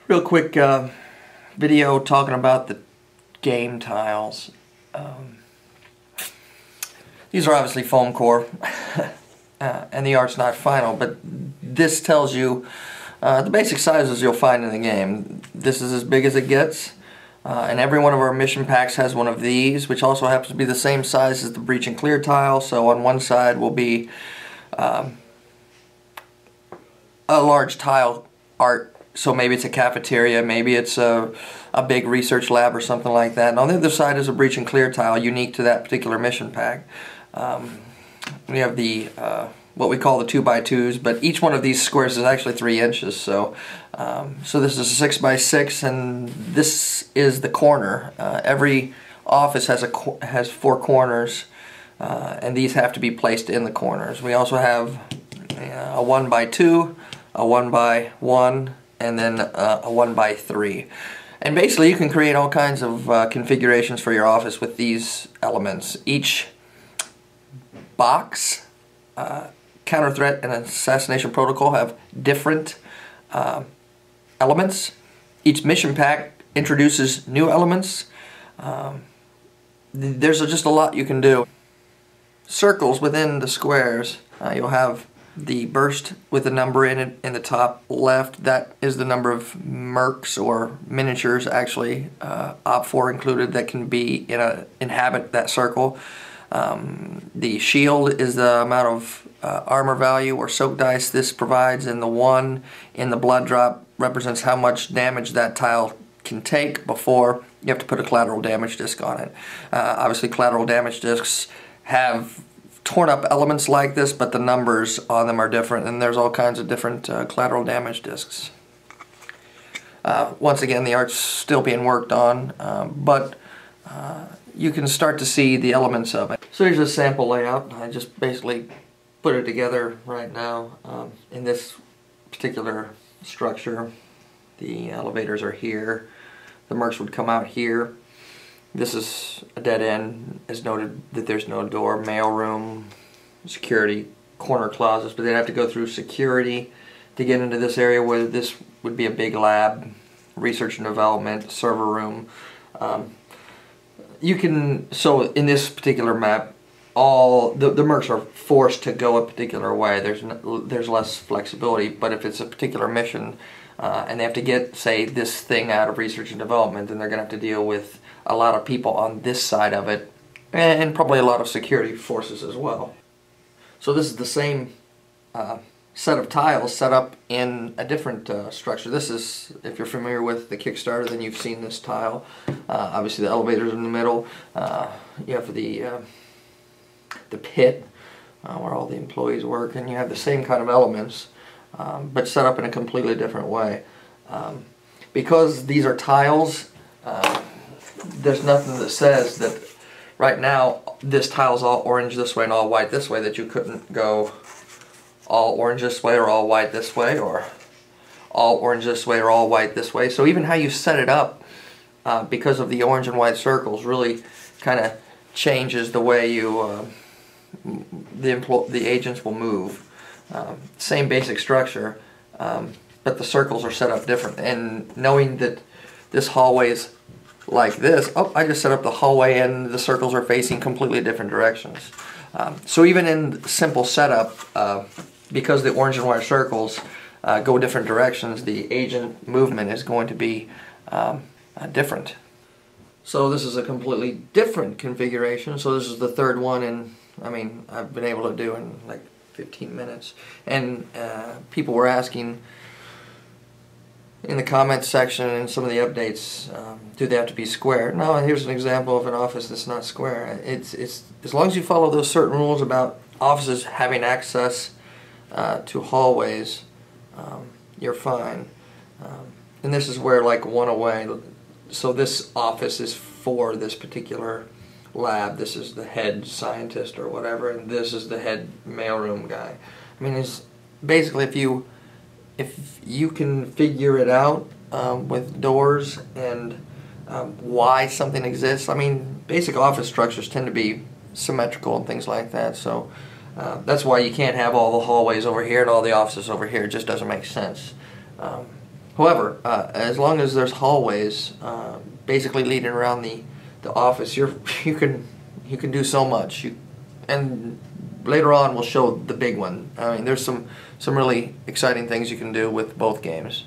Real quick video talking about the game tiles. These are obviously foam core and the art's not final, but this tells you the basic sizes you'll find in the game. This is as big as it gets, and every one of our mission packs has one of these, which also happens to be the same size as the breach and clear tile. So on one side will be a large tile art. So maybe it's a cafeteria, maybe it's a big research lab or something like that. And on the other side is a breach and clear tile unique to that particular mission pack. We have the what we call the 2x2s, but each one of these squares is actually 3 inches. So this is a 6x6, and this is the corner. Every office has 4 corners, and these have to be placed in the corners. We also have a 1x2, a 1x1, and then a 1x3. And basically you can create all kinds of configurations for your office with these elements. Each box, counter threat and assassination protocol have different elements. Each mission pack introduces new elements. There's just a lot you can do. Circles within the squares, you'll have the burst with a number in it in the top left. That is the number of mercs or miniatures, actually, OPFOR included, that can be inhabit that circle. The shield is the amount of armor value or soak dice this provides, and the 1 in the blood drop represents how much damage that tile can take before you have to put a collateral damage disc on it. Obviously collateral damage discs have torn up elements like this, but the numbers on them are different, and there's all kinds of different collateral damage discs. Once again, the art's still being worked on, but you can start to see the elements of it. So here's a sample layout. I just basically put it together right now. In this particular structure, the elevators are here. The mercs would come out here. This is a dead end, as noted that there's no door. Mail room, security, corner closets, but they'd have to go through security to get into this area where this would be a big lab, research and development, server room. So in this particular map, all the mercs are forced to go a particular way. There's less flexibility, but if it's a particular mission and they have to get, say, this thing out of research and development, then they're going to have to deal with a lot of people on this side of it, and probably a lot of security forces as well. So this is the same set of tiles set up in a different structure. This is, if you're familiar with the Kickstarter, then you've seen this tile. Obviously the elevator's in the middle. You have the pit where all the employees work, and you have the same kind of elements, but set up in a completely different way. Because these are tiles, there's nothing that says that right now this tile's all orange this way and all white this way, that you couldn't go all orange this way or all white this way, or all orange this way or all white this way. So even how you set it up, because of the orange and white circles, really kind of changes the way you the agents will move. Same basic structure, but the circles are set up different. And knowing that this hallway is like this, I just set up the hallway and the circles are facing completely different directions. So even in simple setup, because the orange and white circles go different directions, the agent movement is going to be different. So this is a completely different configuration. So this is the third one, and I've been able to do in like 15 minutes. And people were asking in the comments section and some of the updates, do they have to be square? No, here's an example of an office that's not square. It's as long as you follow those certain rules about offices having access to hallways, you're fine. And this is where, like, one away, so this office is for this particular lab. This is the head scientist or whatever, and this is the head mailroom guy. It's basically, if you can figure it out with doors and why something exists. Basic office structures tend to be symmetrical and things like that, so that's why you can't have all the hallways over here and all the offices over here. It just doesn't make sense. However, as long as there's hallways basically leading around the office, you can do so much. And later on we'll show the big one. I mean, there's some really exciting things you can do with both games.